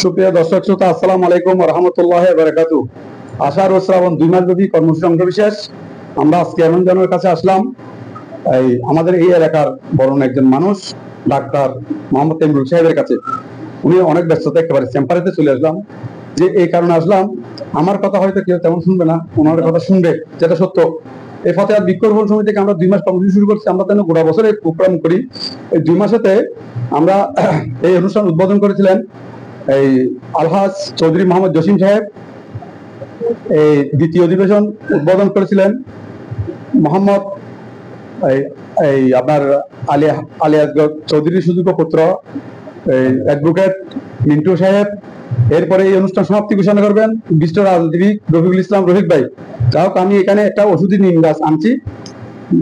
সুপ্রিয় দর্শক শ্রোতা, আসসালামু আলাইকুম ওয়া রাহমাতুল্লাহি ওয়া বারাকাতুহু। আষাঢ় ও শ্রাবণ 2 মাস ব্যাপী কর্মসূচি অংশবিশেষ আমরা আজকে এমন জনের কাছে আসলাম, আমাদের এই এলাকার বরণ একজন মানুষ ডাক্তার মোহাম্মদ তেমরুল সাহেবের কাছে। উনি অনেক ব্যস্ততা, একেবারে চেম্বারেতে চলে আসলাম। যে এই কারণে আসলাম, আমার কথা হয়তো কেউ তেমন শুনবে না, ওনার কথা শুনবে, যেটা সত্য। এই ফতেহাত বৃক্ষরোপণ সমিতি থেকে আমরা 2 মাস কর্মসূচি শুরু করছি। আমরা তেন গোটা বছরে প্রোগ্রাম করি। এই 2 মাসেতে আমরা এই অনুষ্ঠান উদ্বোধন করেছিলেন এই আলহাজ চৌধুরী মোহাম্মদ জসিম সাহেব। এই দ্বিতীয় অধিবেশন উদ্বোধন করেছিলেন মোহাম্মদ এই আপনার আলিয়া চৌধুরী সুযোগ্য পুত্র অ্যাডভোকেট মিন্টু সাহেব। এরপরে এই অনুষ্ঠান সমাপ্তি ঘোষণা করবেন বিশিষ্ট রাজনীতিবিদ রফিকুল ইসলাম রফিক ভাই। যাই হোক, আমি এখানে একটা ওষুধি নিম গাছ আনছি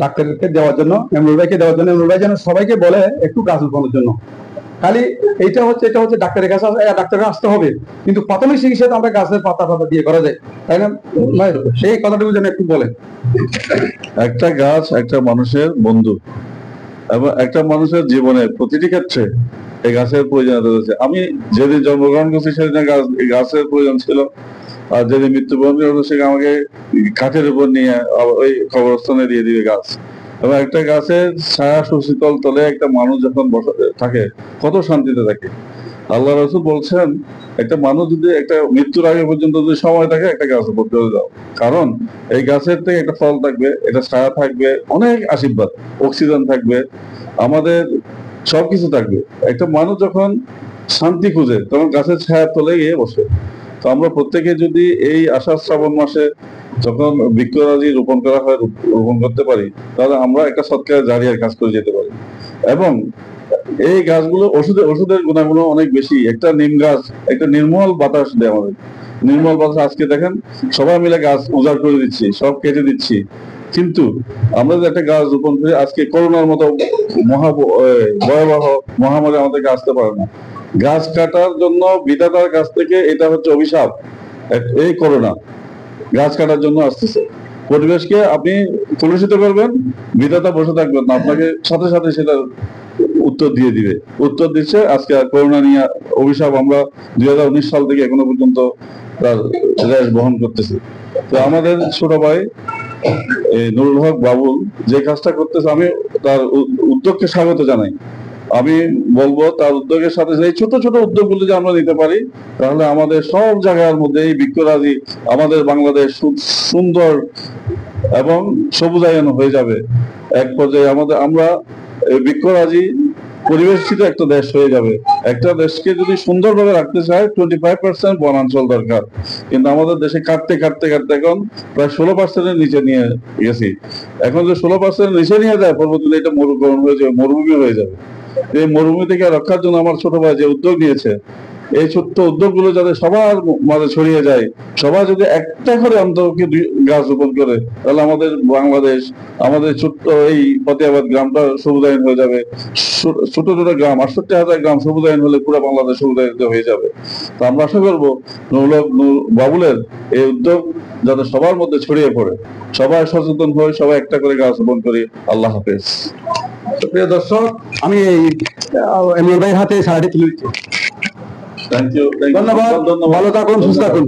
ডাক্তারকে দেওয়ার জন্য, এমরুল ভাইকে দেওয়ার জন্য। এমরুল ভাই যেন সবাইকে বলে একটু গাছ রোপণের জন্য। খালি এটা হচ্ছে ডাক্তারের কাছে ডাক্তারের আসতে হবে, কিন্তু প্রাথমিক চিকিৎসা আমরা গাছের পাতা দিয়ে করা যায়, তাই না ভাই? সেই কথাটুকু যেন একটু বলে। একটা গাছ একটা মানুষের বন্ধু, এবং একটা মানুষের জীবনের প্রতিটি ক্ষেত্রে এই গাছের প্রয়োজনীয়তা রয়েছে। আমি যেদিন জন্মগ্রহণ করছি সেদিন গাছের প্রয়োজন ছিল, আর যেদিন মৃত্যুবরণ করবো সেদিন আমাকে কাঠের উপর নিয়ে ওই কবরস্থানে দিয়ে দিবে গাছ। এবং একটা গাছের ছায়া সুশীতল তলে একটা মানুষ যখন থাকে কত শান্তিতে থাকে। আল্লাহ রাসূল বলছেন, একটা মানুষ যদি একটা মৃত্যুর আগে পর্যন্ত যদি সময় থাকে একটা গাছ উপর করে দাও, কারণ এই গাছের থেকে একটা ফল থাকবে, এটা ছায়া থাকবে, অনেক আশীর্বাদ, অক্সিজেন থাকবে, আমাদের সবকিছু থাকবে। একটা মানুষ যখন শান্তি খুঁজে তখন গাছের ছায়া তলে গিয়ে বসে। তো আমরা প্রত্যেকে যদি এই আষাঢ় শ্রাবণ মাসে যখন বৃক্ষরাজি রোপণ করা হয়, রোপণ করতে পারি, তাহলে আমরা একটা সৎকার জারিয়ার কাজ করে যেতে পারি। এবং এই গাছগুলো ওষুধের গুণাগুণ অনেক বেশি। একটা নিম গাছ একটা নির্মল বাতাস দেয় আমাদের, নির্মল বাতাস। আজকে দেখেন সবাই মিলে গাছ উজাড় করে দিচ্ছি, সব কেটে দিচ্ছি, কিন্তু আমরা যে একটা গাছ রোপণ করি, আজকে করোনার মতো ভয়াবহ মহামারী আমাদেরকে আসতে পারে না। গাছ কাটার জন্য বিধাতার কাছ থেকে এটা হচ্ছে অভিশাপ। এই করোনা গাছ কাটার জন্য আসতেছে। পরিবেশকে আপনি কলুষিত করবেন, বিধাতা বসে থাকবেন না, আপনাকে সাথে সাথে সেটা উত্তর দিয়ে দিবে। উত্তর দিচ্ছে আজকে করোনা নিয়ে অভিশাপ আমরা 2019 সাল থেকে এখনো পর্যন্ত তার রেশ বহন করতেছি। তো আমাদের ছোট ভাই নুরুল হক বাবুল যে কাজটা করতেছে, আমি তার উদ্যোগকে স্বাগত জানাই। আমি বলবো তার উদ্যোগের সাথে এই ছোট ছোট উদ্যোগগুলো যে আমরা নিতে পারি, তাহলে আমাদের সব জায়গার মধ্যে এই বৃক্ষরাজি আমাদের বাংলাদেশ সুন্দর এবং সবুজায়ন হয়ে যাবে। এক পর্যায়ে আমরা বৃক্ষরাজি পরিবেশিত একটা দেশ হয়ে যাবে। একটা দেশকে যদি সুন্দরভাবে রাখতে চায় 25% বনাঞ্চল দরকার, কিন্তু আমাদের দেশে কাটতে কাটতে কাটতে এখন প্রায় 16%-এর নিচে নিয়ে গেছি। এখন যে 16% নিচে নিয়ে যায়, পরবর্তীতে এটা মরুকরণ হয়ে যাবে, মরুভূমি হয়ে যাবে। এই মরুভূমি থেকে রক্ষার জন্য আমার ছোট ভাই যে উদ্যোগ নিয়েছে, এই ছোট্ট উদ্যোগগুলো যাতে সবার মাঝে ছড়িয়ে যায়, সবাই যদি একটা করে অন্তত গাছ রোপণ করে, তাহলে আমাদের বাংলাদেশ, আমাদের ছোট্ট এই ফতেহাবাদ গ্রামটা সবুজায়ন হয়ে যাবে। ছোট ছোট গ্রাম 68,000 গ্রাম সবুজায়ন হলে পুরো বাংলাদেশ সবুজায়িত হয়ে যাবে। তো আমরা আশা করবো বাবুলের এই উদ্যোগ যাতে সবার মধ্যে ছড়িয়ে পড়ে, সবাই সচেতন হয়ে সবাই একটা করে গাছ রোপণ করি। আল্লাহ হাফেজ। প্রিয় দর্শক, আমি এই এমরুল ভাইয়ের হাতে সারাটি তুলে দিচ্ছি। থ্যাংক ইউ, ধন্যবাদ। ভালো থাকুন, সুস্থ থাকুন।